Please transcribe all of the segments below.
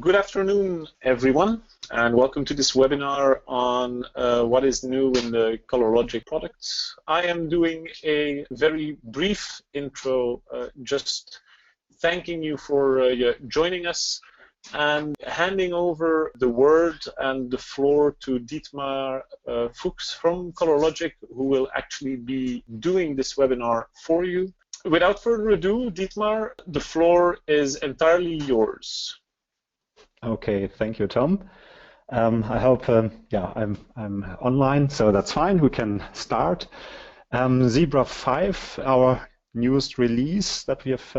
Good afternoon, everyone, and welcome to this webinar on what is new in the ColorLogic products. I am doing a very brief intro, just thanking you for joining us and handing over the word and the floor to Dietmar Fuchs from ColorLogic, who will actually be doing this webinar for you. Without further ado, Dietmar, the floor is entirely yours. Okay, thank you, Tom. I hope, yeah, I'm online, so that's fine. We can start. ZePRA 5, our newest release that we have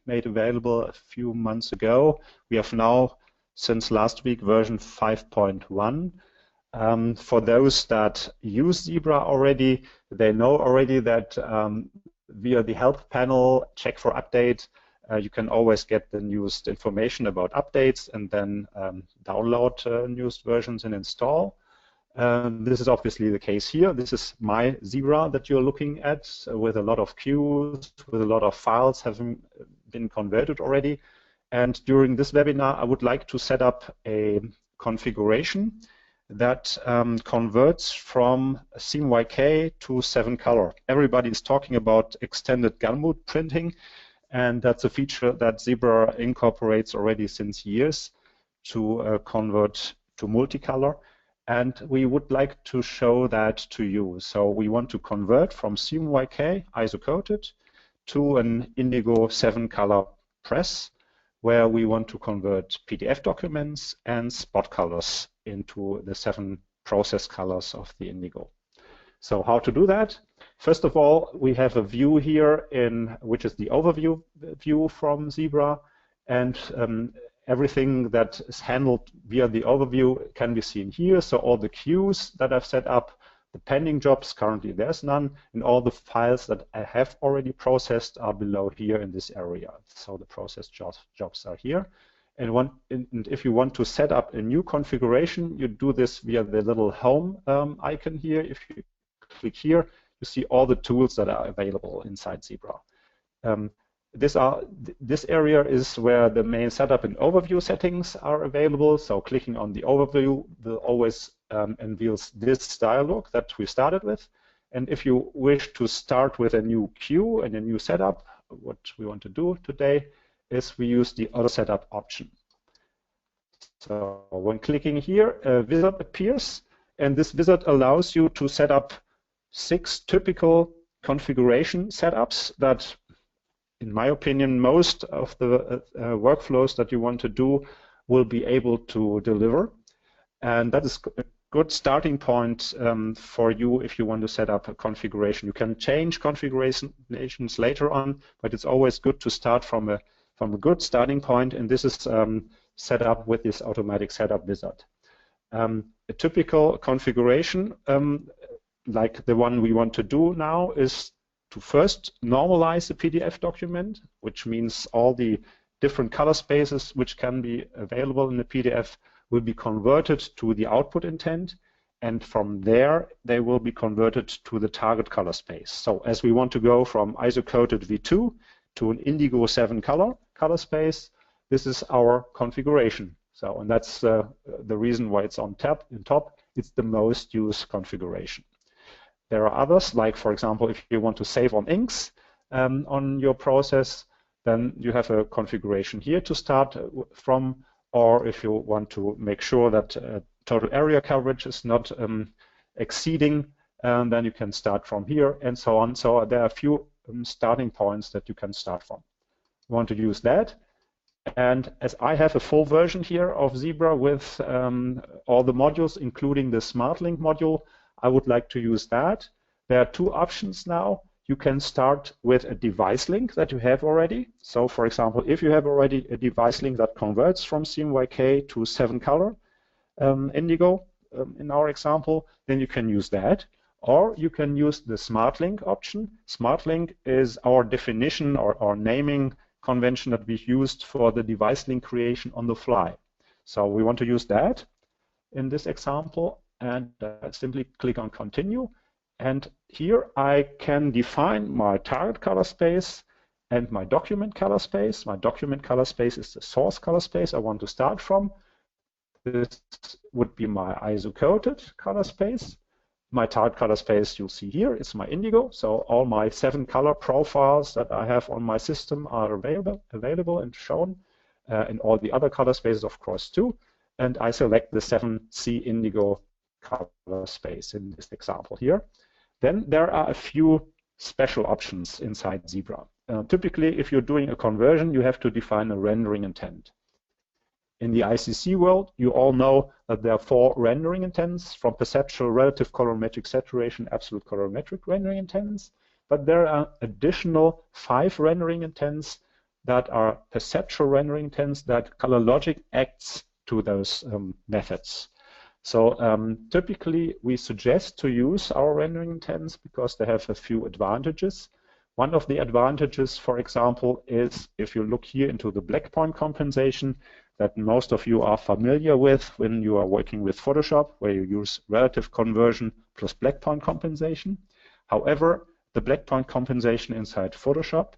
made available a few months ago. We have now, since last week, version 5.1. For those that use ZePRA already, they know already that via the help panel, check for update, you can always get the newest information about updates and then download newest versions and install. This is obviously the case here. This is my ZePRA that you're looking at with a lot of queues, with a lot of files having been converted already. And during this webinar, I would like to set up a configuration that converts from CMYK to 7-color. Everybody is talking about extended gun mode printing, and that's a feature that ZePRA incorporates already since years to convert to multicolor. And we would like to show that to you. So we want to convert from CMYK iso-coated to an indigo 7-color press, where we want to convert PDF documents and spot colors into the 7 process colors of the indigo. So how to do that? First of all, we have a view here which is the overview view from ZePRA, and everything that is handled via the overview can be seen here. So all the queues that I've set up, the pending jobs, currently there's none, and all the files that I have already processed are below here in this area. So the processed jobs are here. And if you want to set up a new configuration, you do this via the little home icon here. If you click here, you see all the tools that are available inside ZePRA. This area is where the main setup and overview settings are available. So clicking on the overview will always unveils this dialog that we started with. And if you wish to start with a new queue and a new setup, what we want to do today is we use the auto setup option. So when clicking here, a wizard appears, and this wizard allows you to set up 6 typical configuration setups that, in my opinion, most of the workflows that you want to do will be able to deliver. And that is a good starting point for you if you want to set up a configuration. You can change configurations later on, but it's always good to start from a good starting point, and this is set up with this automatic setup wizard. A typical configuration like the one we want to do now is to first normalize the PDF document, which means all the different color spaces which can be available in the PDF will be converted to the output intent, and from there they will be converted to the target color space. So as we want to go from iso-coated V2 to an indigo 7-color space, this is our configuration. So, and that's the reason why it's on top. It's the most used configuration. There are others, like for example, if you want to save on inks on your process, then you have a configuration here to start from, or if you want to make sure that total area coverage is not exceeding, then you can start from here and so on. So there are a few starting points that you can start from. You want to use that. And as I have a full version here of ZePRA with all the modules, including the SmartLink module, I would like to use that. There are 2 options now. You can start with a device link that you have already. So for example, if you have already a device link that converts from CMYK to 7-color indigo, in our example, then you can use that. Or you can use the SmartLink option. SmartLink is our definition or our naming convention that we used for the device link creation on the fly. So we want to use that in this example, and simply click on continue. And here I can define my target color space and my document color space. My document color space is the source color space I want to start from. This would be my ISO-coded color space. My target color space you'll see here is my indigo. So all my 7 color profiles that I have on my system are available and shown in all the other color spaces, of course, too. And I select the 7C indigo color space in this example here. Then there are a few special options inside ZePRA. Typically, if you're doing a conversion, you have to define a rendering intent. In the ICC world, you all know that there are 4 rendering intents, from perceptual, relative colorimetric saturation, absolute colorimetric rendering intents. But there are additional 5 rendering intents that are perceptual rendering intents that ColorLogic adds to those methods. So typically, we suggest to use our rendering intents because they have a few advantages. One of the advantages, for example, is if you look here into the black point compensation that most of you are familiar with when you are working with Photoshop, where you use relative conversion plus black point compensation. However, the black point compensation inside Photoshop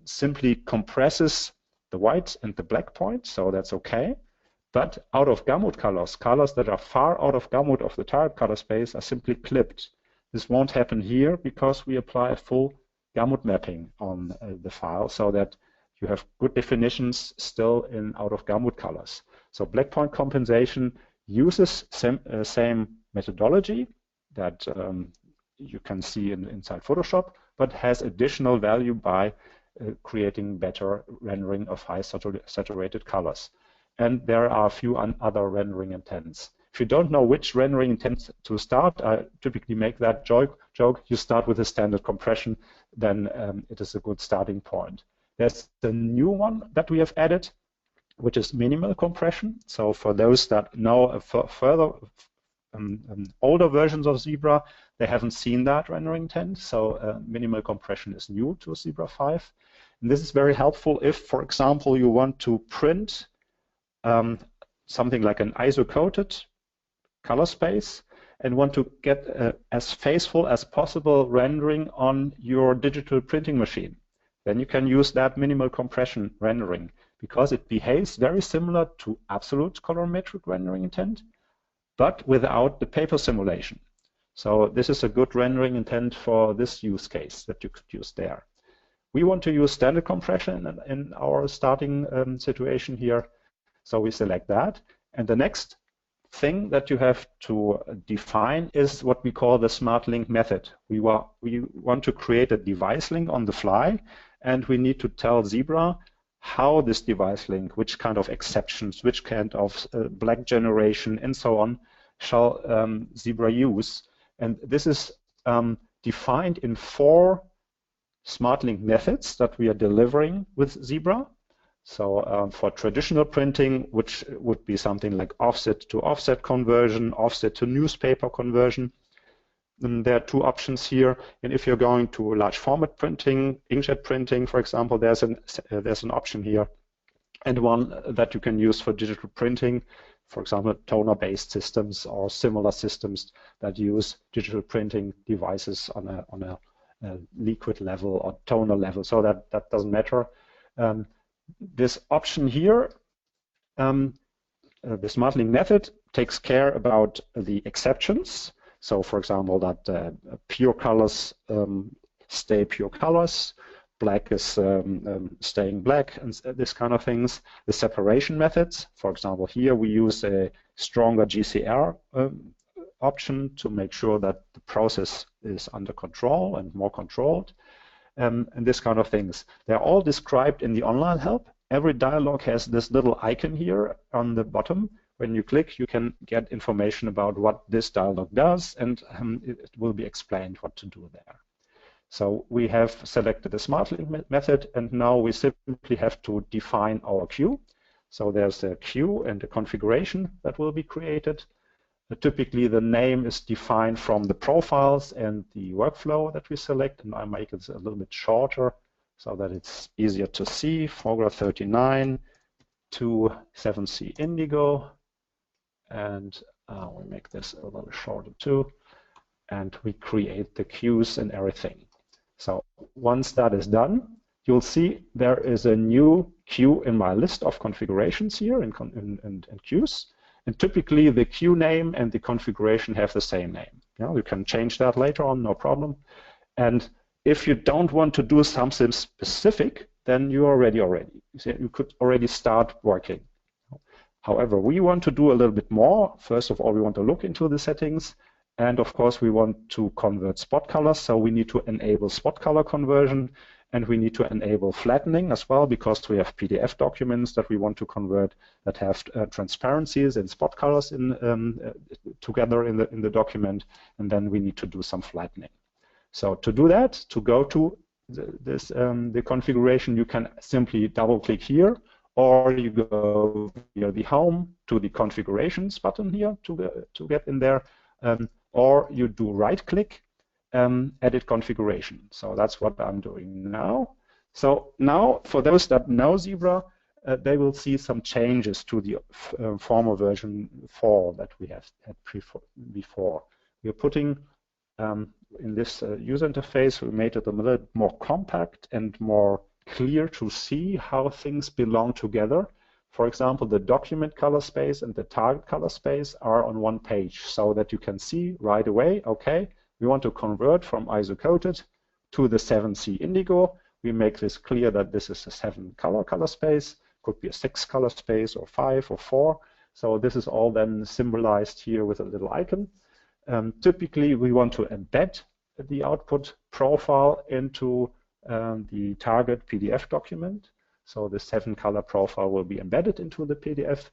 simply compresses the white and the black point, so that's okay. But out of gamut colors, colors that are far out of gamut of the target color space are simply clipped. This won't happen here because we apply full gamut mapping on the file so that you have good definitions still in out of gamut colors. So black point compensation uses same methodology that you can see inside Photoshop, but has additional value by creating better rendering of high saturated colors. And there are a few other rendering intents. If you don't know which rendering intent to start, I typically make that joke. You start with a standard compression, then it is a good starting point. There's a new one that we have added, which is minimal compression. So for those that know further older versions of ZePRA, they haven't seen that rendering intent. So minimal compression is new to ZePRA 5. And this is very helpful if, for example, you want to print something like an ISO-coded color space and want to get as faithful as possible rendering on your digital printing machine. Then you can use that minimal compression rendering because it behaves very similar to absolute colorimetric rendering intent, but without the paper simulation. So this is a good rendering intent for this use case that you could use there. We want to use standard compression in our starting situation here. So we select that. And the next thing that you have to define is what we call the SmartLink method. We want to create a device link on the fly, and we need to tell ZePRA how this device link, which kind of exceptions, which kind of black generation, and so on, shall ZePRA use. And this is defined in 4 SmartLink methods that we are delivering with ZePRA. So for traditional printing, which would be something like offset to offset conversion, offset to newspaper conversion, then there are 2 options here. And if you're going to large format printing, inkjet printing, for example, there's an option here, and one that you can use for digital printing, for example, toner-based systems or similar systems that use digital printing devices on a liquid level or toner level. So that doesn't matter. This option here, the SmartLink method, takes care about the exceptions. So, for example, that pure colors stay pure colors, black is staying black, and this kind of things. The separation methods, for example, here we use a stronger GCR option to make sure that the process is under control and more controlled. And this kind of things. They're all described in the online help. Every dialog has this little icon here on the bottom. When you click, you can get information about what this dialog does, and it will be explained what to do there. So we have selected the SmartLink method, and now we simply have to define our queue. So there's a queue and a configuration that will be created. Typically, the name is defined from the profiles and the workflow that we select, and I make it a little bit shorter so that it's easier to see. Foreground 39 to 7C indigo, and we make this a little shorter too, and we create the queues and everything. So once that is done, you'll see there is a new queue in my list of configurations here in queues. And typically the queue name and the configuration have the same name. You can change that later on, no problem. And if you don't want to do something specific, then you could already start working. However, we want to do a little bit more. First of all, we want to look into the settings. And of course, we want to convert spot colors. So we need to enable spot color conversion. And we need to enable flattening as well, because we have PDF documents that we want to convert that have transparencies and spot colors together in the document. And then we need to do some flattening. So to do that, to go to the configuration, you can simply double-click here, or you go via the Home to the Configurations button here to get in there, or you do right-click, Edit Configuration. So that's what I'm doing now. So now, for those that know ZePRA, they will see some changes to the former version 4 that we have had before. We're putting in this user interface, we made it a little more compact and more clear to see how things belong together. For example, the document color space and the target color space are on one page, so that you can see right away, okay, we want to convert from iso-coated to the 7C indigo. We make this clear that this is a 7 color space, could be a 6 color space or 5 or 4. So this is all then symbolized here with a little icon. Typically, we want to embed the output profile into the target PDF document. So the 7 color profile will be embedded into the PDF.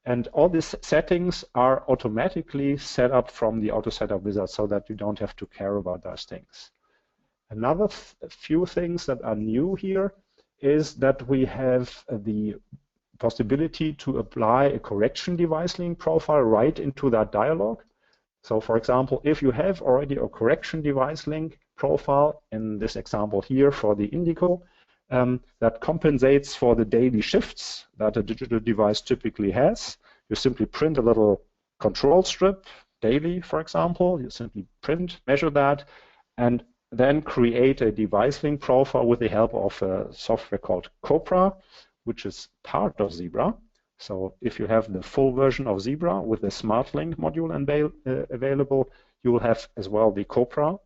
And all these settings are automatically set up from the auto setup wizard, so that you don't have to care about those things. Another few things that are new here is that we have the possibility to apply a correction device link profile right into that dialog. So for example, if you have already a correction device link profile, in this example here for the indigo, that compensates for the daily shifts that a digital device typically has. You simply print a little control strip daily, for example. You simply print, measure that, and then create a device link profile with the help of a software called ZePrA, which is part of ZePRA. So if you have the full version of ZePRA with the SmartLink module available, you will have as well the ZePrA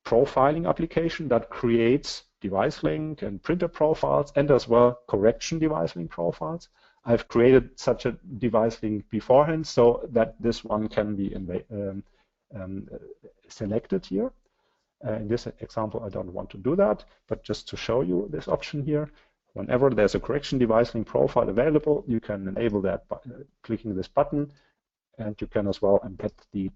profiling application that creates device link and printer profiles, and as well correction device link profiles. I've created such a device link beforehand so that this one can be selected here. In this example, I don't want to do that, but just to show you this option here, whenever there's a correction device link profile available, you can enable that by clicking this button, and you can as well embed the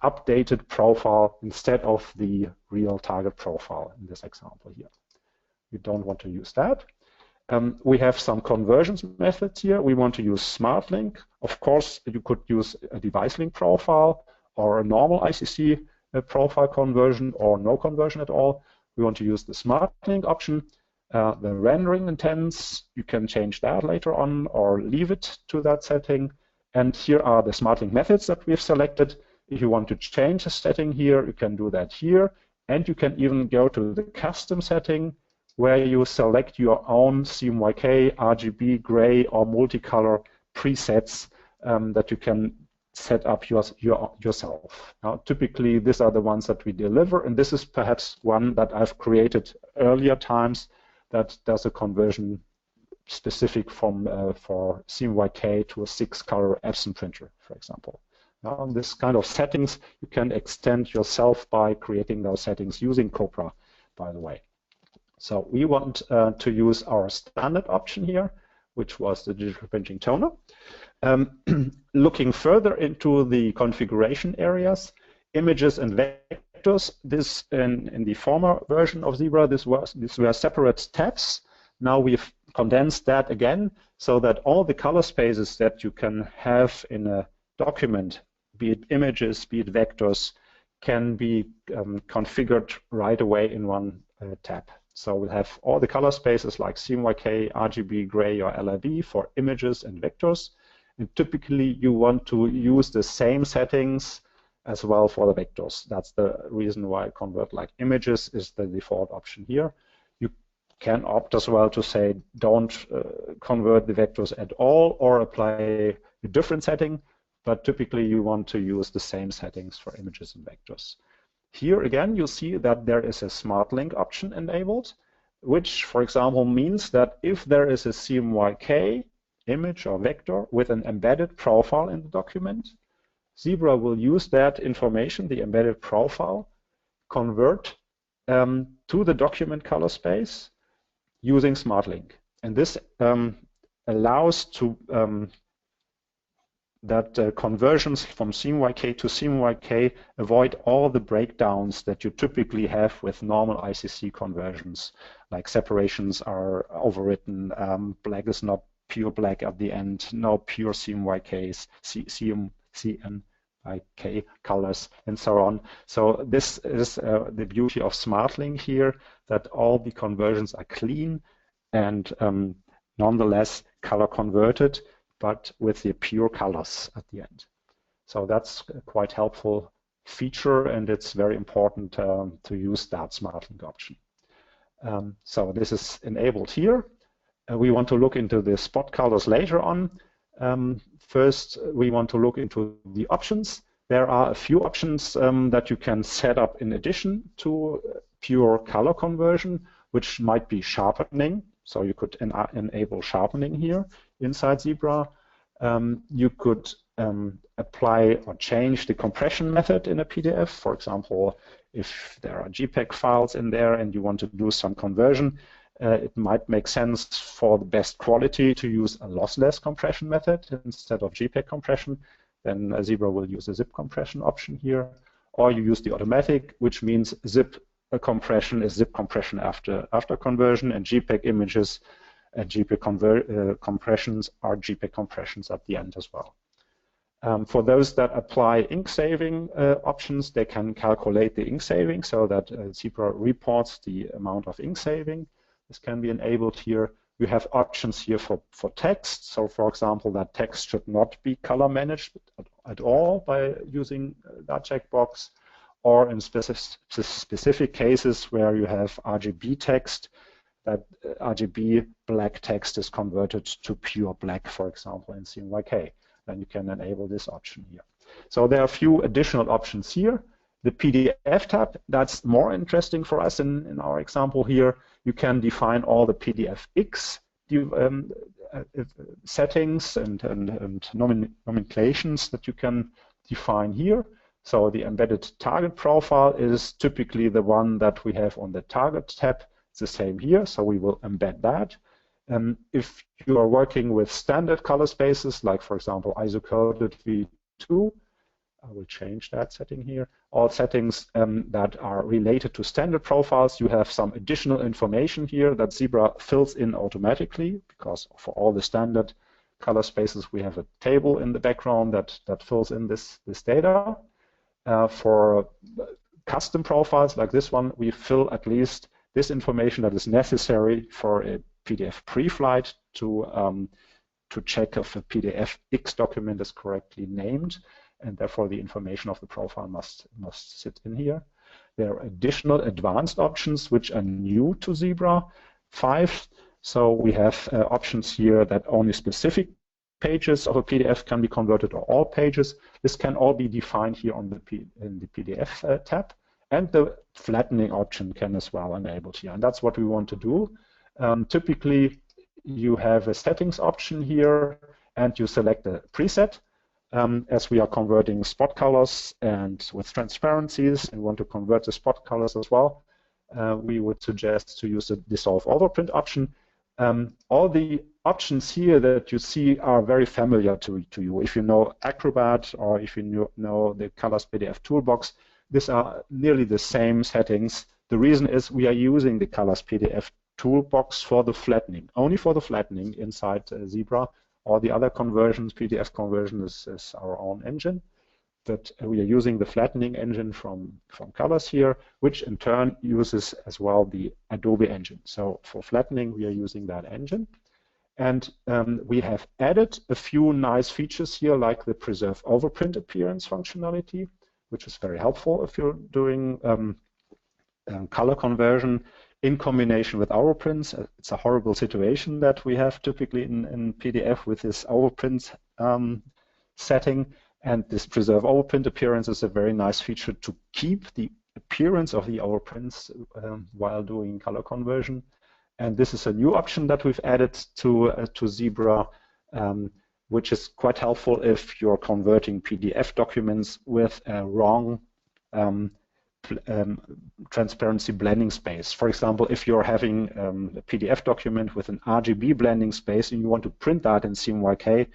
updated profile instead of the real target profile in this example here. We don't want to use that. We have some conversions methods here. We want to use SmartLink. Of course, you could use a device link profile or a normal ICC profile conversion or no conversion at all. We want to use the SmartLink option. The rendering intents, you can change that later on or leave it to that setting. And here are the SmartLink methods that we've selected. If you want to change a setting here, you can do that here. And you can even go to the custom setting where you select your own CMYK, RGB, gray, or multicolor presets that you can set up yourself. Now, typically, these are the ones that we deliver. And this is perhaps one that I've created earlier times that does a conversion specific from for CMYK to a 6-color Epson printer, for example. Now, this kind of settings you can extend yourself by creating those settings using ZePrA, by the way. So we want to use our standard option here, which was the digital printing toner. Looking further into the configuration areas, images and vectors. This in the former version of ZePRA, these were separate tabs. Now we've condensed that again so that all the color spaces that you can have in a document, be it images, be it vectors, can be configured right away in one tab. So we'll have all the color spaces like CMYK, RGB, gray, or LIB for images and vectors. And typically you want to use the same settings as well for the vectors. That's the reason why convert like images is the default option here. You can opt as well to say don't convert the vectors at all or apply a different setting, but typically you want to use the same settings for images and vectors. Here again, you see that there is a SmartLink option enabled, which, for example, means that if there is a CMYK image or vector with an embedded profile in the document, ZePRA will use that information, the embedded profile, convert to the document color space using SmartLink. And this allows that conversions from CMYK to CMYK avoid all the breakdowns that you typically have with normal ICC conversions, like separations are overwritten, black is not pure black at the end, no pure CMYKs, CMYK colors, and so on. So this is the beauty of SmartLink here, that all the conversions are clean and nonetheless color converted, but with the pure colors at the end. So that's a quite helpful feature, and it's very important to use that SmartLink option. So this is enabled here. We want to look into the spot colors later on. First, we want to look into the options. There are a few options that you can set up in addition to pure color conversion, which might be sharpening. So you could enable sharpening here inside ZePRA. You could apply or change the compression method in a PDF. For example, if there are JPEG files in there and you want to do some conversion, it might make sense for the best quality to use a lossless compression method instead of JPEG compression. Then ZePRA will use a zip compression option here. Or you use the automatic, which means zip compression is zip compression after conversion, and JPEG images and JPEG compressions are JPEG compressions at the end as well. For those that apply ink saving options, they can calculate the ink saving so that ZePRA reports the amount of ink saving. This can be enabled here. We have options here for text. So for example, that text should not be color managed at all by using that checkbox, or in specific cases where you have RGB text, that RGB black text is converted to pure black, for example, in CMYK. Then you can enable this option here. So there are a few additional options here. The PDF tab, that's more interesting for us in our example here. You can define all the PDFX settings and nomenclations that you can define here. So the embedded target profile is typically the one that we have on the target tab. It's the same here, so we will embed that. If you are working with standard color spaces, like for example isocoded V2, I will change that setting here. All settings that are related to standard profiles, you have some additional information here that ZePRA fills in automatically, because for all the standard color spaces we have a table in the background that fills in this data. For custom profiles like this one, we fill at least this information that is necessary for a PDF pre-flight to check if a PDFX document is correctly named, and therefore the information of the profile must sit in here. There are additional advanced options which are new to ZePRA 5. So we have options here that only specific pages of a PDF can be converted, or all pages. This can all be defined here on in the PDF tab, and the flattening option can as well enabled here, and that's what we want to do. Typically, you have a settings option here, and you select a preset. As we are converting spot colors and with transparencies and want to convert the spot colors as well, we would suggest to use the dissolve overprint option. All the options here that you see are very familiar to you. If you know Acrobat or if you know the Colors PDF toolbox, these are nearly the same settings. The reason is we are using the Colors PDF toolbox for the flattening, only for the flattening inside ZePRA. All the other conversions, PDF conversion is our own engine, but we are using the flattening engine from Colors here, which in turn uses as well the Adobe engine. So for flattening, we are using that engine. And we have added a few nice features here, like the preserve overprint appearance functionality, which is very helpful if you're doing color conversion in combination with overprints. It's a horrible situation that we have typically in PDF with this overprint setting. And this preserve overprint appearance is a very nice feature to keep the appearance of the overprints while doing color conversion. And this is a new option that we've added to ZePRA, which is quite helpful if you're converting PDF documents with a wrong transparency blending space. For example, if you're having a PDF document with an RGB blending space and you want to print that in CMYK,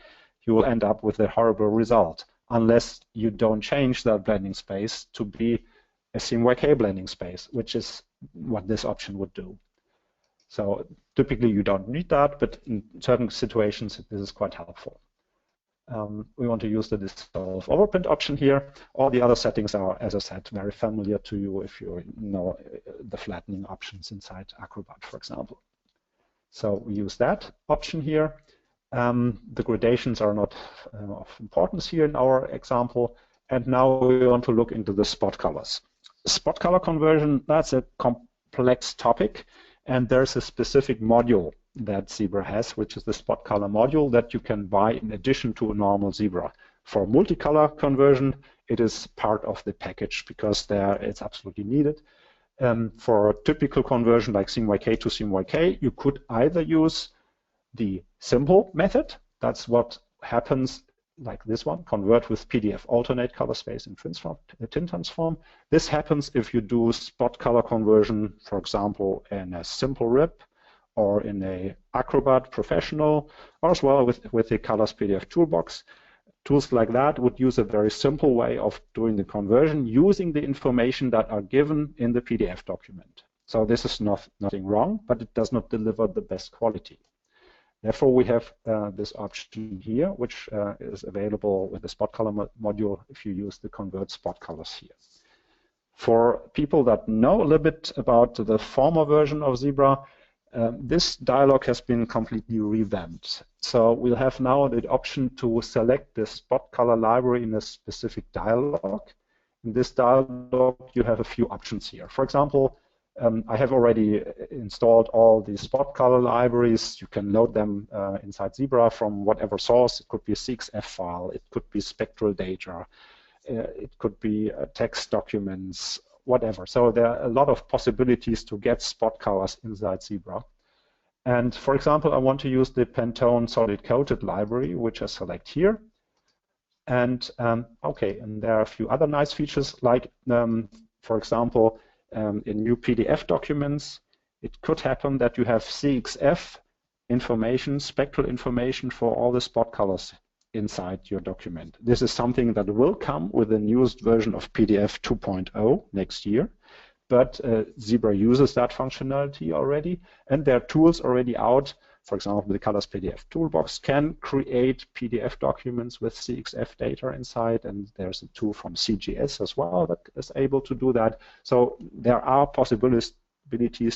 you will end up with a horrible result unless you don't change that blending space to be a CMYK blending space, which is what this option would do. So typically you don't need that, but in certain situations this is quite helpful. We want to use the dissolve overprint option here. All the other settings are, as I said, very familiar to you if you know the flattening options inside Acrobat, for example. So we use that option here. The gradations are not of importance here in our example. And now we want to look into the spot colors. Spot color conversion, that's a complex topic. And there's a specific module that ZePRA has, which is the spot color module that you can buy in addition to a normal ZePRA. For multicolor conversion, it is part of the package because there it's absolutely needed. For a typical conversion like CMYK to CMYK, you could either use the simple method. That's what happens like this one, convert with PDF, alternate color space in tint transform. This happens if you do spot color conversion, for example, in a simple RIP or in a Acrobat Professional, or as well with the Colors PDF toolbox. Tools like that would use a very simple way of doing the conversion using the information that are given in the PDF document. So this is nothing wrong, but it does not deliver the best quality. Therefore, we have this option here, which is available with the spot color module if you use the convert spot colors here. For people that know a little bit about the former version of ZePRA, this dialog has been completely revamped. So we'll have now the option to select the spot color library in a specific dialog. In this dialog, you have a few options here. For example, I have already installed all the spot color libraries. You can load them inside ZePRA from whatever source. It could be a CXF file. It could be spectral data. It could be text documents, whatever. So there are a lot of possibilities to get spot colors inside ZePRA. And for example, I want to use the Pantone solid coated library, which I select here. And okay, and there are a few other nice features like, for example, in new PDF documents, it could happen that you have CXF information, spectral information for all the spot colors inside your document. This is something that will come with the newest version of PDF 2.0 next year, but ZePRA uses that functionality already, and there are tools already out. For example, the Colors PDF toolbox can create PDF documents with CXF data inside, and there's a tool from CGS as well that is able to do that. So there are possibilities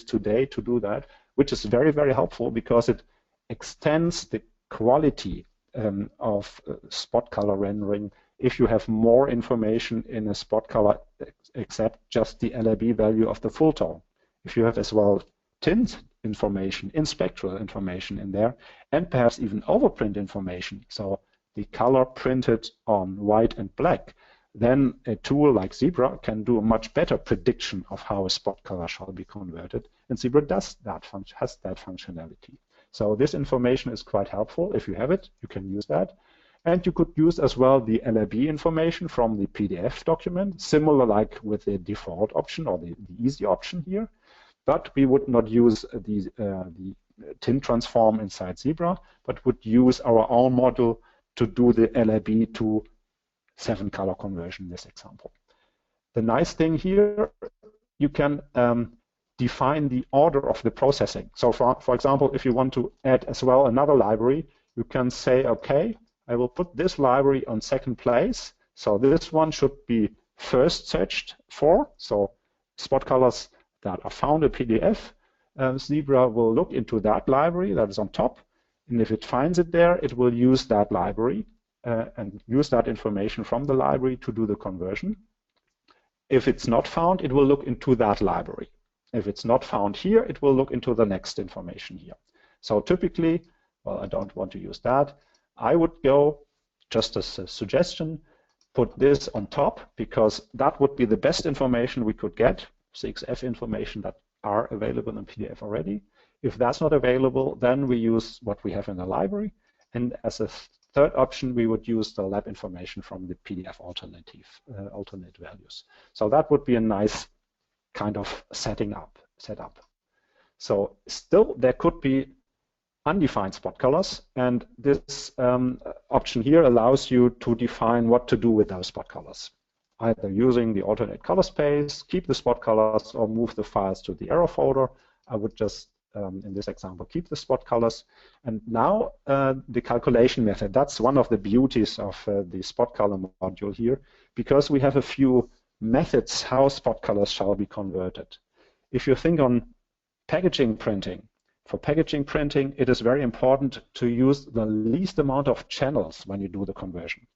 today to do that, which is very, very helpful because it extends the quality of spot color rendering if you have more information in a spot color except just the LAB value of the full tone. If you have as well tint information, in spectral information in there, and perhaps even overprint information, so the color printed on white and black, then a tool like ZePRA can do a much better prediction of how a spot color shall be converted, and ZePRA has that functionality. So this information is quite helpful. If you have it, you can use that. And you could use as well the LAB information from the PDF document, similar like with the default option or the easy option here. But we would not use the tint transform inside ZePRA, but would use our own model to do the LAB to 7 color conversion in this example. The nice thing here, you can define the order of the processing. So for example, if you want to add as well another library, you can say, okay, I will put this library on second place. So this one should be first searched for. So spot colors that are found in PDF, ZePRA will look into that library that is on top, and if it finds it there, it will use that library and use that information from the library to do the conversion. If it's not found, it will look into that library. If it's not found here, it will look into the next information here. So typically, well, I don't want to use that. I would go, just as a suggestion, put this on top, because that would be the best information we could get, CXF information that are available in PDF already. If that's not available, then we use what we have in the library. And as a third option, we would use the lab information from the PDF alternate values. So that would be a nice kind of setup. So still, there could be undefined spot colors, and this option here allows you to define what to do with those spot colors, either using the alternate color space, keep the spot colors, or move the files to the error folder. I would just, in this example, keep the spot colors. And now the calculation method, that's one of the beauties of the spot color module here, because we have a few methods how spot colors shall be converted. If you think on packaging printing, for packaging printing, it is very important to use the least amount of channels when you do the conversion,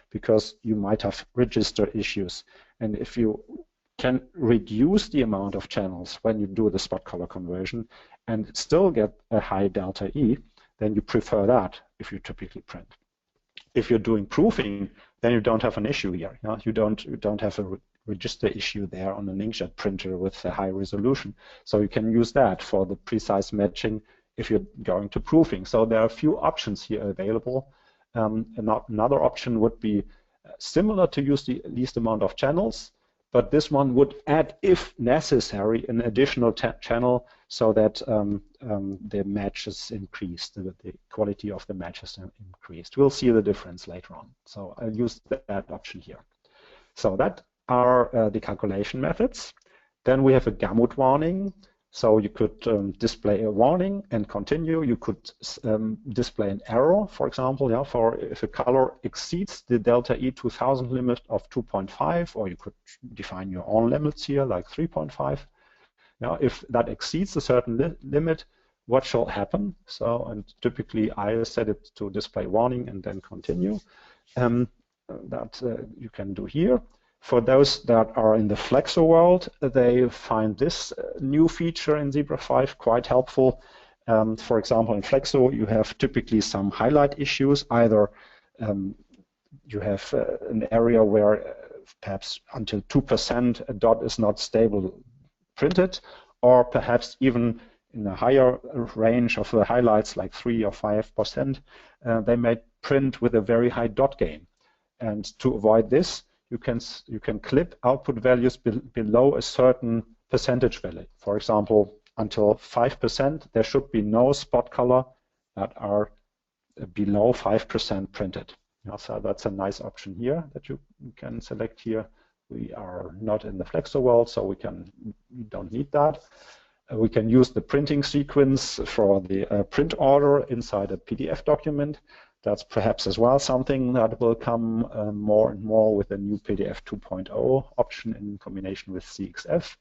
because you might have register issues. And if you can reduce the amount of channels when you do the spot color conversion and still get a high delta E, then you prefer that if you typically print. If you're doing proofing, then you don't have an issue here. You don't have a register issue there on an inkjet printer with a high resolution. So you can use that for the precise matching if you're going to proofing. So there are a few options here available. Another option would be similar to use the least amount of channels, but this one would add, if necessary, an additional channel so that the match is increased, the quality of the match is increased. We'll see the difference later on. So I'll use that option here. So that are the calculation methods. Then we have a gamut warning. So you could display a warning and continue. You could display an error, for example, for if a color exceeds the delta E 2000 limit of 2.5, or you could define your own limits here, like 3.5. Now, if that exceeds a certain limit, what shall happen? So, and typically I set it to display warning and then continue. That you can do here. For those that are in the Flexo world, they find this new feature in ZePrA 5 quite helpful. For example, in Flexo, you have typically some highlight issues. Either you have an area where perhaps until 2% a dot is not stable printed, or perhaps even in a higher range of the highlights, like 3 or 5%, they may print with a very high dot gain. And to avoid this, you can clip output values below a certain percentage value. For example, until 5%, there should be no spot color that are below 5% printed. So that's a nice option here that you can select here. We are not in the Flexo world, so we don't need that. We can use the printing sequence for the print order inside a PDF document. That's perhaps as well something that will come more and more with the new PDF 2.0 option in combination with CXF.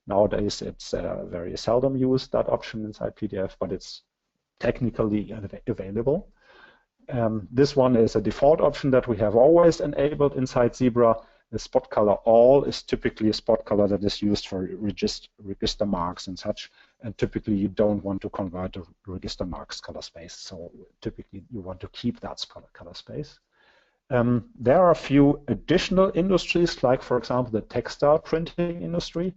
Nowadays, it's very seldom used, that option inside PDF, but it's technically available. This one is a default option that we have always enabled inside ZePRA. The spot color all is typically a spot color that is used for register marks and such, and typically you don't want to convert the register marks color space, so typically you want to keep that color space. There are a few additional industries, like for example the textile printing industry,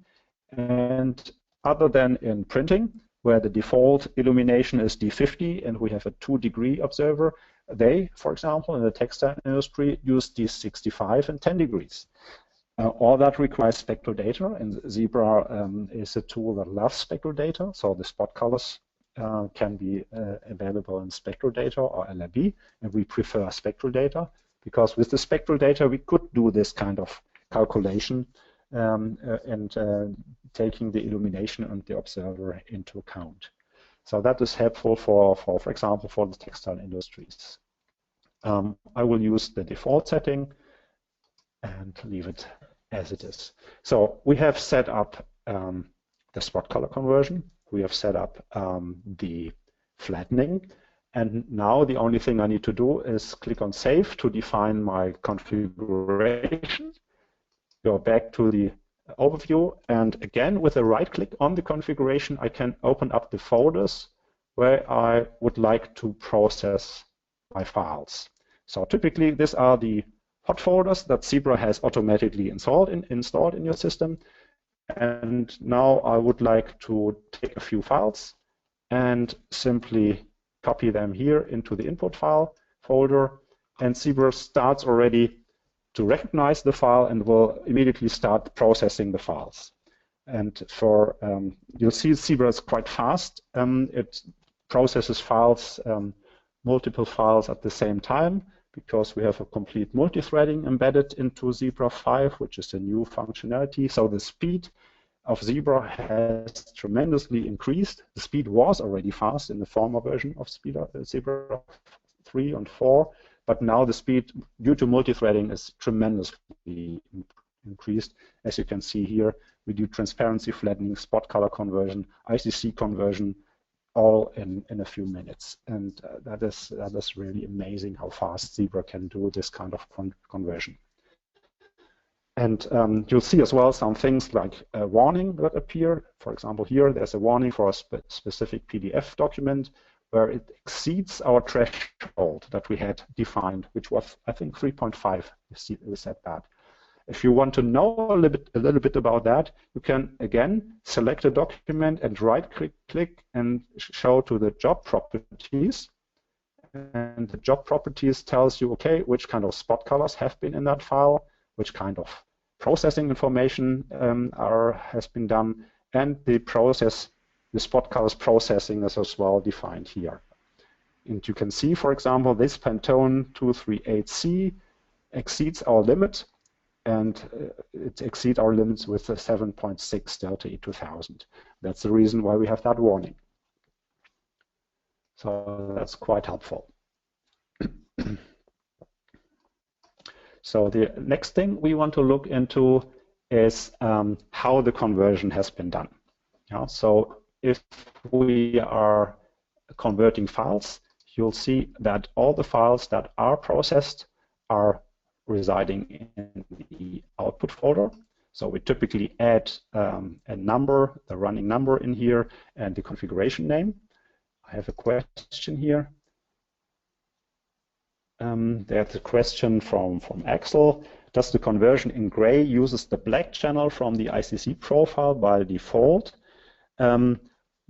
and other than in printing, where the default illumination is D50 and we have a 2-degree observer, they, for example, in the textile industry, use D65 and 10 degrees. All that requires spectral data, and ZePRA is a tool that loves spectral data, so the spot colors can be available in spectral data or LRB, and we prefer spectral data, because with the spectral data we could do this kind of calculation and taking the illumination and the observer into account. So that is helpful for example, for the textile industries. I will use the default setting and leave it as it is. So we have set up the spot color conversion. We have set up the flattening. And now the only thing I need to do is click on Save to define my configuration. Go back to the overview, and again with a right click on the configuration I can open up the folders where I would like to process my files. So typically these are the hot folders that ZePrA has automatically installed in your system, and now I would like to take a few files and simply copy them here into the input file folder, and ZePrA starts already to recognize the file and will immediately start processing the files. And for you'll see ZePrA is quite fast. It processes files, multiple files at the same time, because we have a complete multi-threading embedded into ZePrA 5, which is a new functionality. So the speed of ZePrA has tremendously increased. The speed was already fast in the former version of ZePrA 3 and 4, but now the speed, due to multi-threading, is tremendously increased. As you can see here, we do transparency flattening, spot color conversion, ICC conversion, all in a few minutes. And that is really amazing how fast ZePrA can do this kind of conversion. And you'll see as well some things like a warning that appear. For example, here there's a warning for a specific PDF document where it exceeds our threshold that we had defined, which was, I think, 3.5. We said that. If you want to know a little bit about that, you can again select a document and right-click and show to the job properties. And the job properties tells you, okay, which kind of spot colors have been in that file, which kind of processing information has been done, and the spot colors processing is as well defined here. And you can see, for example, this Pantone 238C exceeds our limit, and it exceeds our limits with a 7.6 delta E2000. That's the reason why we have that warning. So that's quite helpful. So the next thing we want to look into is how the conversion has been done. Yeah, so if we are converting files, you'll see that all the files that are processed are residing in the output folder. So we typically add a number, the running number in here, and the configuration name. I have a question here. There's a question from Axel. Does the conversion in gray uses the black channel from the ICC profile by default?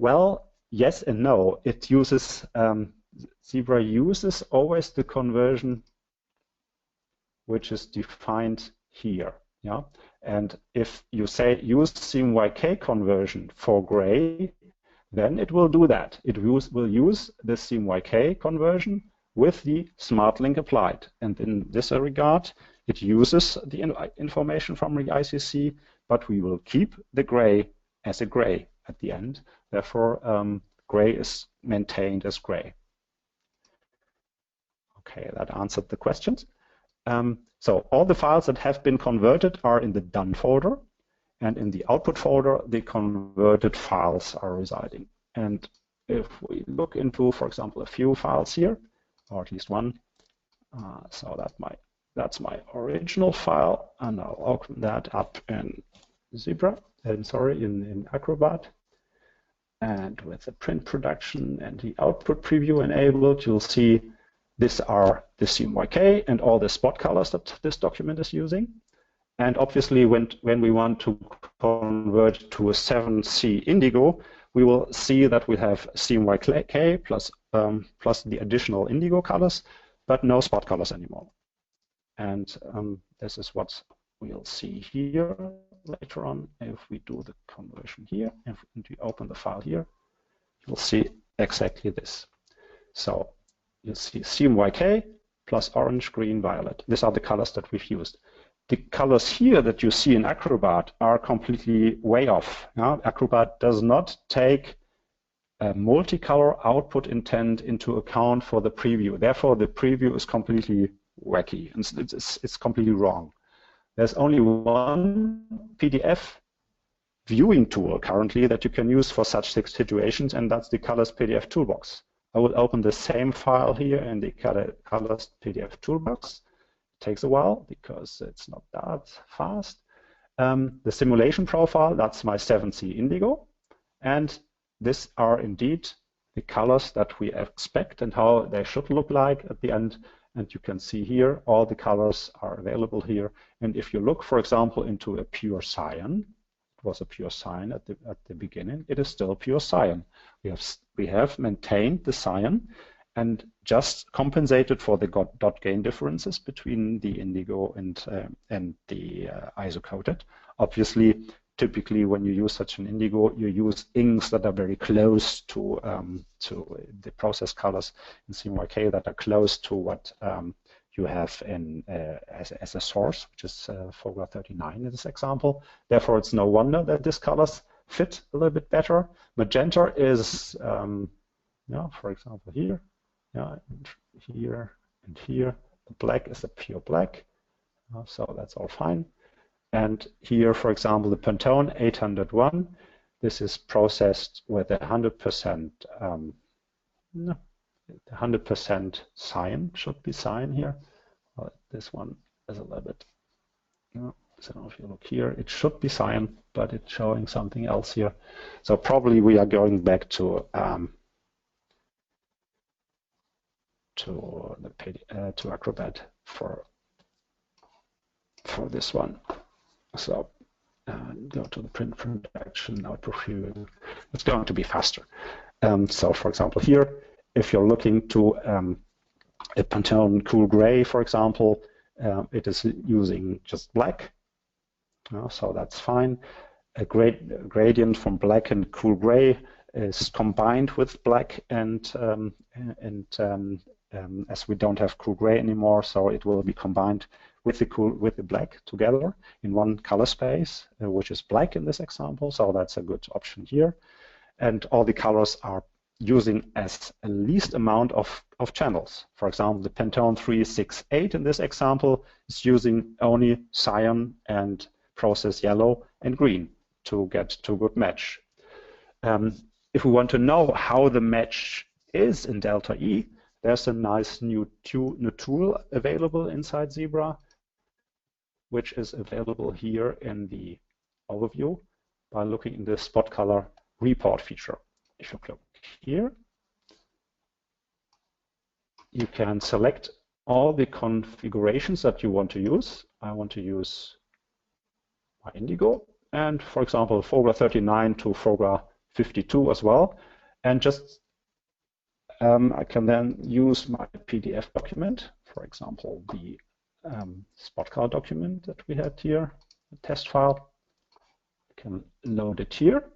Well, yes and no. It uses, ZePrA uses always the conversion which is defined here. Yeah, and if you say use CMYK conversion for gray, then it will do that. It will use the CMYK conversion with the SmartLink applied. And in this regard, it uses the information from the ICC, but we will keep the gray as a gray at the end. Therefore, gray is maintained as gray. Okay, that answered the questions. So all the files that have been converted are in the done folder, and in the output folder, the converted files are residing. And if we look into, for example, a few files here, or at least one, so that's my original file, and I'll open that up in ZePrA, in Acrobat. And with the print production and the output preview enabled, you'll see these are the CMYK and all the spot colors that this document is using. And obviously, when we want to convert to a 7C indigo, we will see that we have CMYK plus the additional indigo colors, but no spot colors anymore. And this is what we'll see here later on. If we do the conversion here, and we open the file here, you'll see exactly this. So you'll see CMYK plus orange, green, violet. These are the colors that we've used. The colors here that you see in Acrobat are completely way off. Acrobat does not take a multicolor output intent into account for the preview. Therefore, the preview is completely wacky, and it's completely wrong. There's only one PDF viewing tool currently that you can use for such situations, and that's the Colors PDF Toolbox. I will open the same file here in the Colors PDF Toolbox. It takes a while because it's not that fast. The simulation profile, that's my 7C indigo. And these are indeed the colors that we expect and how they should look like at the end. And you can see here, all the colors are available here. And if you look, for example, into a pure cyan, it was a pure cyan at the beginning, it is still pure cyan. We have maintained the cyan and just compensated for the dot gain differences between the indigo and the iso-coated. Obviously, typically when you use such an indigo, you use inks that are very close to the process colors in CMYK that are close to what you have in as a source, which is FOGA 39 in this example. Therefore, it's no wonder that these colors fit a little bit better. Magenta is, for example, here, and here and here. The black is a pure black, so that's all fine. And here, for example, the Pantone 801, this is processed with 100%, 100% cyan, should be cyan here. Well, this one is a little bit, so if you look here, it should be cyan, but it's showing something else here. So probably we are going back to Acrobat for this one. So go to the print production, now preview. It's going to be faster. So for example here, if you're looking to a Pantone Cool Gray, for example, it is using just black. So that's fine. A gradient from black and cool gray is combined with black and as we don't have cool gray anymore, so it will be combined with the black together in one color space, which is black in this example. So that's a good option here. And all the colors are using as a least amount of channels. For example, the Pantone 368 in this example is using only cyan and process yellow and green to get to a good match. If we want to know how the match is in delta E, there's a nice new tool available inside ZePRA, which is available here in the overview by looking in the spot color report feature. If you click here, you can select all the configurations that you want to use. I want to use my indigo and, for example, FOGA 39 to FOGA 52 as well. And just I can then use my PDF document, for example, the spot color document that we had here, the test file. I can load it here.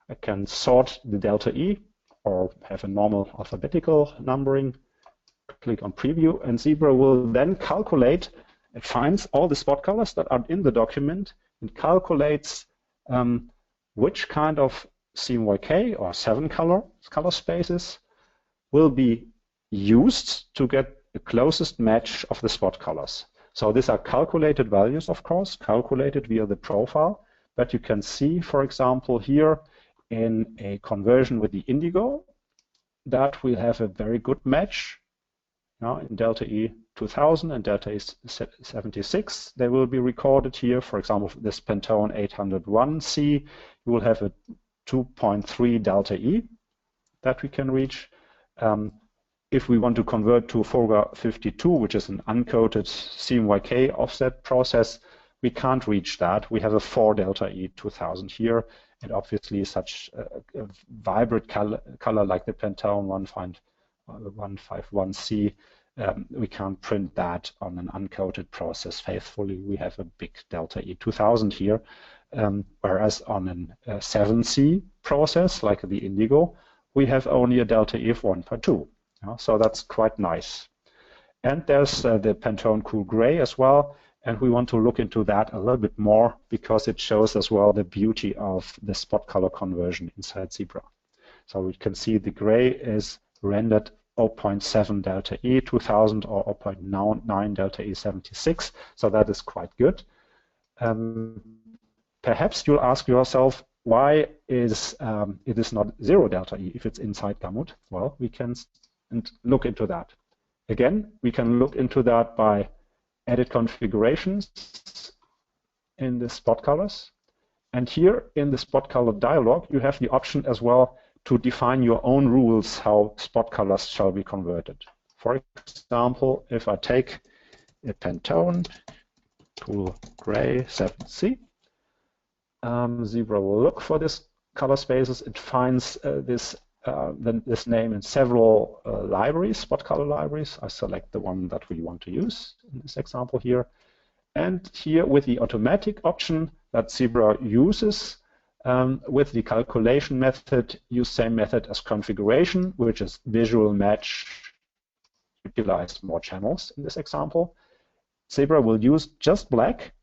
I can sort the delta E or have a normal alphabetical numbering. Click on preview, and ZePRA will then calculate. It finds all the spot colors that are in the document and calculates which kind of CMYK or 7 color spaces will be used to get the closest match of the spot colors. So these are calculated values, of course, calculated via the profile. But you can see, for example, here in a conversion with the indigo, that we have a very good match. Now in delta E 2000 and delta E 76, they will be recorded here. For example, this Pantone 801C, you will have a 2.3 delta E that we can reach. If we want to convert to FOGA 52, which is an uncoated CMYK offset process, we can't reach that. We have a 4 delta E 2000 here, and obviously such a vibrant color like the Pantone 151C, we can't print that on an uncoated process faithfully. We have a big delta E 2000 here, whereas on a 7C process like the indigo, we have only a delta E of 1.2. So that's quite nice. And there's the Pantone Cool Gray as well. And we want to look into that a little bit more because it shows as well the beauty of the spot color conversion inside ZePRA. So we can see the gray is rendered 0.7 delta E 2000 or 0.9 delta E 76. So that is quite good. Perhaps you'll ask yourself, why is it is not 0 delta E if it's inside Gamut? Well, we can look into that. Again, we can look into that by edit configurations, in the spot colors. And here in the spot color dialog, you have the option as well to define your own rules how spot colors shall be converted. For example, if I take a Pantone cool gray 7C, ZePrA will look for this color spaces. It finds this name in several libraries, spot color libraries. I select the one that we want to use in this example here. And here with the automatic option that ZePrA uses, with the calculation method, use same method as configuration, which is visual match, utilize more channels in this example. ZePrA will use just black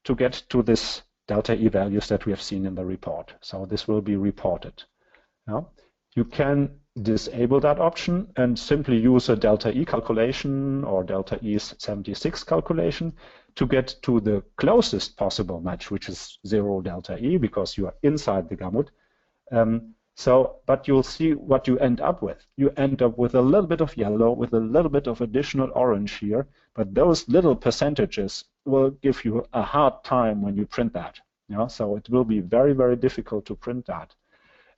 to get to this delta E values that we have seen in the report. So this will be reported. Now, you can disable that option and simply use a delta E calculation or delta E 76 calculation to get to the closest possible match, which is 0 delta E, because you are inside the gamut. But you'll see what you end up with. You end up with a little bit of yellow, with a little bit of additional orange here, but those little percentages will give you a hard time when you print that. So it will be very, very difficult to print that.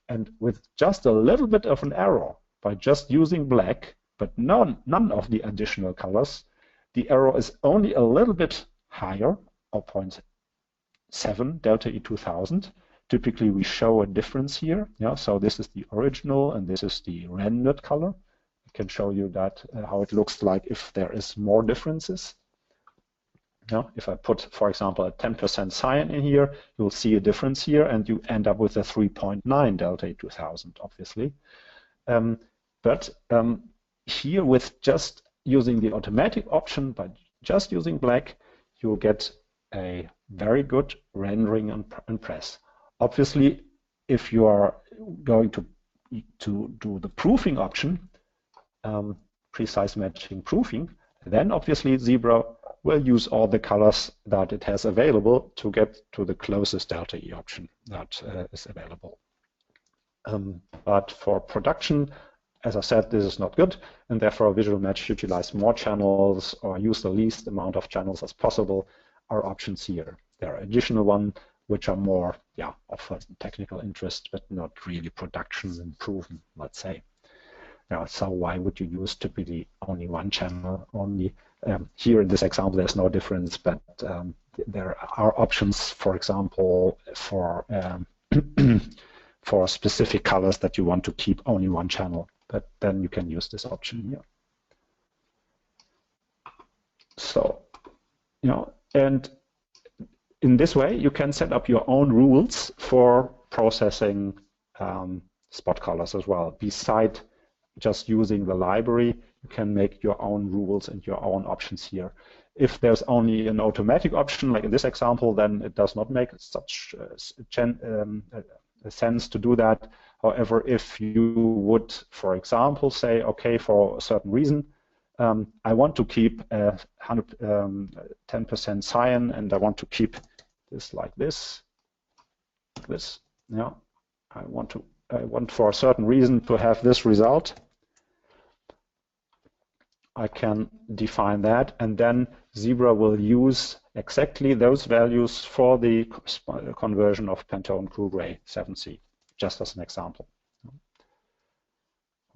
And with just a little bit of an error, by just using black, but none of the additional colors, the error is only a little bit higher, 0.7 delta E 2000. Typically, we show a difference here. So this is the original, and this is the rendered color. I can show you that how it looks like if there is more differences. If I put, for example, a 10% cyan in here, you'll see a difference here, and you end up with a 3.9 delta E 2000, obviously. But here, with just using the automatic option, by just using black, you'll get a very good rendering and press. Obviously, if you are going to do the proofing option, precise matching proofing, then obviously ZePrA will use all the colors that it has available to get to the closest delta E option that is available. But for production, as I said, this is not good, and therefore visual match, utilize more channels or use the least amount of channels as possible are options here. There are additional ones which are more of technical interest, but not really production improvement, let's say. So why would you use typically only one channel? Only here in this example, there's no difference, but there are options, for example, for for specific colors that you want to keep only one channel, but then you can use this option here. So, and in this way, you can set up your own rules for processing spot colors as well. Beside just using the library, you can make your own rules and your own options here. If there's only an automatic option, like in this example, then it does not make such a sense to do that. However, if you would, for example, say, okay, for a certain reason, I want to keep 10% cyan, and I want to keep this like this. I want for a certain reason to have this result. I can define that, and then ZePrA will use exactly those values for the conversion of Pantone Cool Gray 7C, just as an example.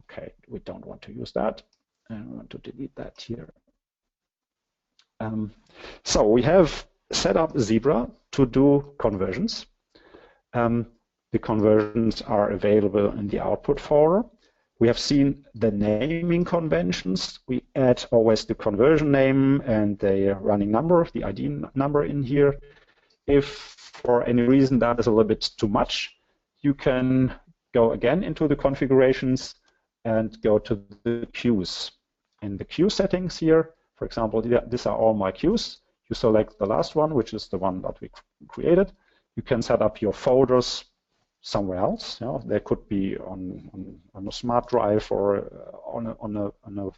Okay, we don't want to use that, and we want to delete that here. So we have set up ZePrA to do conversions. The conversions are available in the output folder. We have seen the naming conventions. We add always the conversion name and the running number, the ID number in here. If for any reason that is a little bit too much, you can go again into the configurations and go to the queues. In the queue settings here, for example, these are all my queues. You select the last one, which is the one that we created. You can set up your folders somewhere else. They could be on a smart drive or on a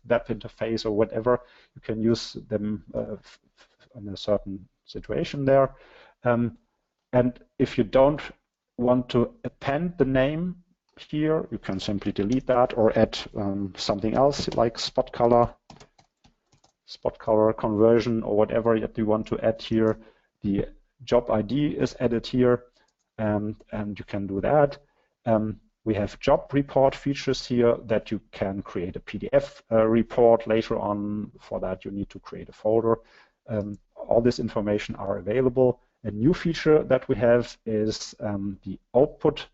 web interface or whatever. You can use them in a certain situation there. And if you don't want to append the name here, you can simply delete that or add something else like spot color conversion or whatever that you want to add here. The job ID is added here, and you can do that. We have job report features here that you can create a PDF report later on. For that, you need to create a folder. All this information are available. A new feature that we have is the output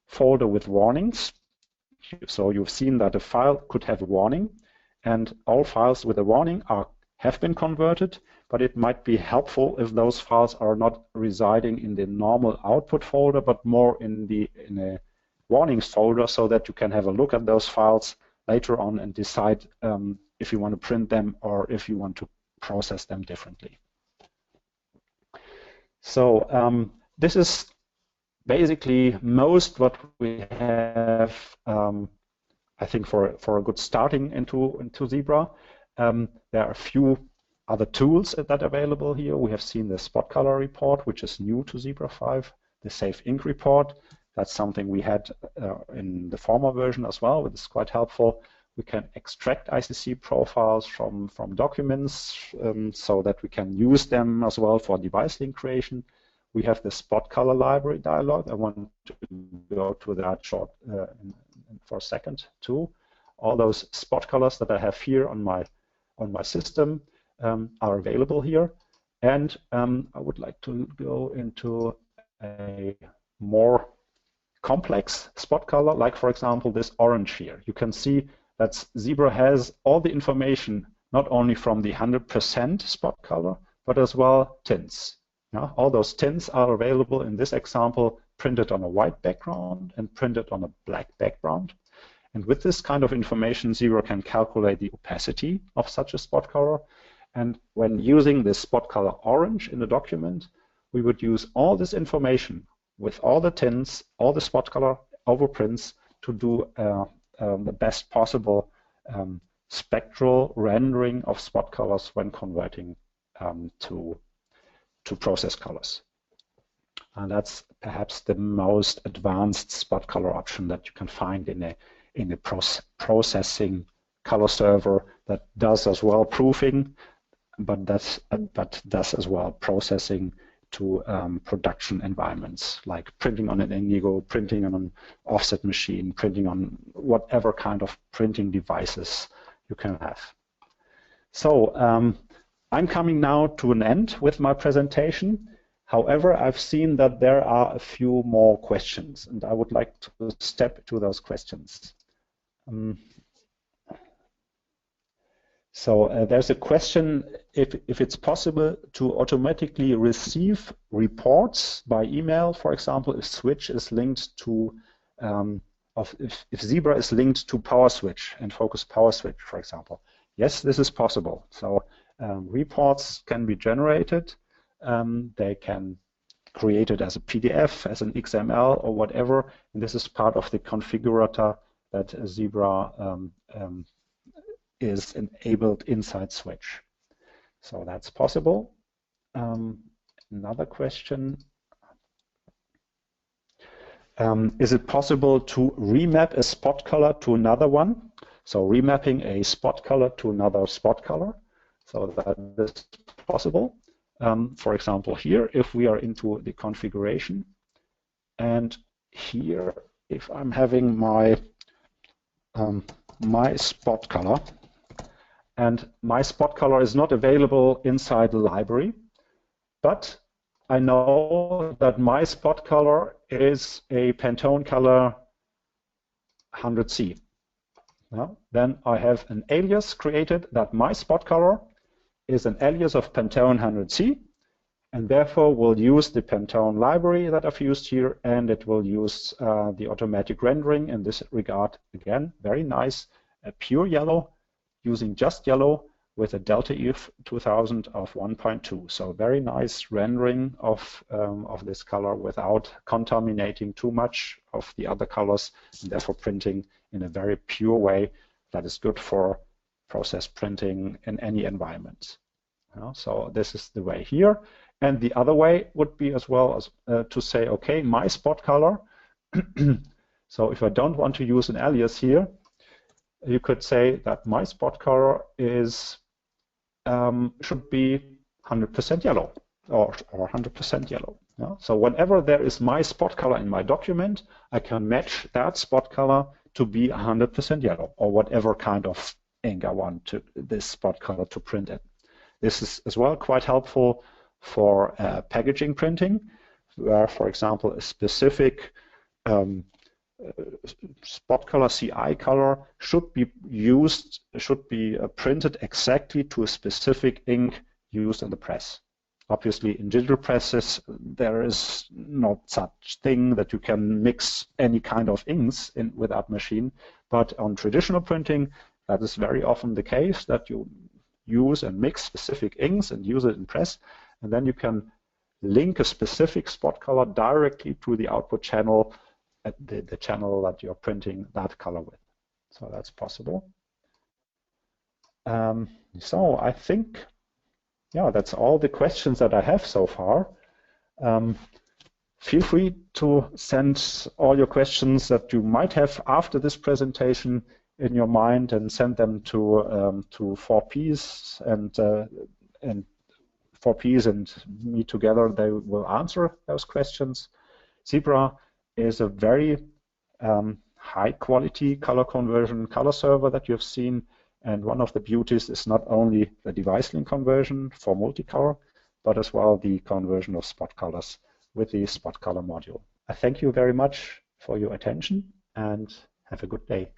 folder with warnings. So you've seen that a file could have a warning, and all files with a warning have been converted, but it might be helpful if those files are not residing in the normal output folder, but more in a warnings folder, so that you can have a look at those files later on and decide if you want to print them or if you want to process them differently. So this is basically most what we have, I think, for a good starting into ZePRA. There are a few other tools that are available here. We have seen the spot color report, which is new to ZePRA 5, the Safe Ink report. That's something we had in the former version as well, which is quite helpful. We can extract ICC profiles from documents so that we can use them as well for device link creation. We have the spot color library dialog. I want to go to that short for a second too. All those spot colors that I have here on my system are available here. And I would like to go into a more complex spot color, like for example this orange here. You can see that ZePRA has all the information, not only from the 100% spot color, but as well tints. All those tints are available in this example, printed on a white background and printed on a black background. And with this kind of information, ZePRA can calculate the opacity of such a spot color. And when using this spot color orange in the document, we would use all this information with all the tints, all the spot color overprints to do the best possible spectral rendering of spot colors when converting to process colors. And that's perhaps the most advanced spot color option that you can find in a processing color server that does as well proofing, but does as well processing to production environments, like printing on an Indigo, printing on an offset machine, printing on whatever kind of printing devices you can have. So I'm coming now to an end with my presentation. However, I've seen that there are a few more questions, and I would like to step to those questions. So there's a question if it's possible to automatically receive reports by email, for example, if Switch is linked to, if ZePRA is linked to PowerSwitch and Focus PowerSwitch, for example. Yes, this is possible. So reports can be generated. They can create it as a PDF, as an XML, or whatever. And this is part of the configurator that ZePRA is enabled inside Switch. So that's possible. Another question. Is it possible to remap a spot color to another one? So remapping a spot color to another spot color. So that is possible. For example, here, if we are into the configuration, and here, if I'm having my my spot color, and my spot color is not available inside the library, but I know that my spot color is a Pantone color 100C. Then I have an alias created that my spot color is an alias of Pantone 100C, and therefore will use the Pantone library that I've used here, and it will use the automatic rendering in this regard. Again, very nice, a pure yellow, using just yellow with a delta EF 2000 of 1.2. So very nice rendering of this color without contaminating too much of the other colors, and therefore printing in a very pure way that is good for process printing in any environment. So this is the way here. And the other way would be as well as to say, okay, my spot color. So if I don't want to use an alias here, you could say that my spot color is should be 100% yellow. or 100% yellow. Yeah? So whenever there is my spot color in my document, I can match that spot color to be 100% yellow, or whatever kind of ink I want this spot color to print in. This is as well quite helpful for packaging printing, where, for example, a specific spot color, CI color, should be printed exactly to a specific ink used in the press. Obviously, in digital presses, there is not such thing that you can mix any kind of inks with that machine. But on traditional printing, that is very often the case, that you use and mix specific inks and use it in press, and then you can link a specific spot color directly to the output channel, the channel that you're printing that color with. So that's possible. So I think, yeah, that's all the questions that I have so far. Feel free to send all your questions that you might have after this presentation in your mind, and send them to 4Ps, and 4Ps and me together, they will answer those questions. ZePrA is a very high quality color conversion color server that you've seen, and one of the beauties is not only the device link conversion for multicolor, but as well the conversion of spot colors with the spot color module. I thank you very much for your attention, and have a good day.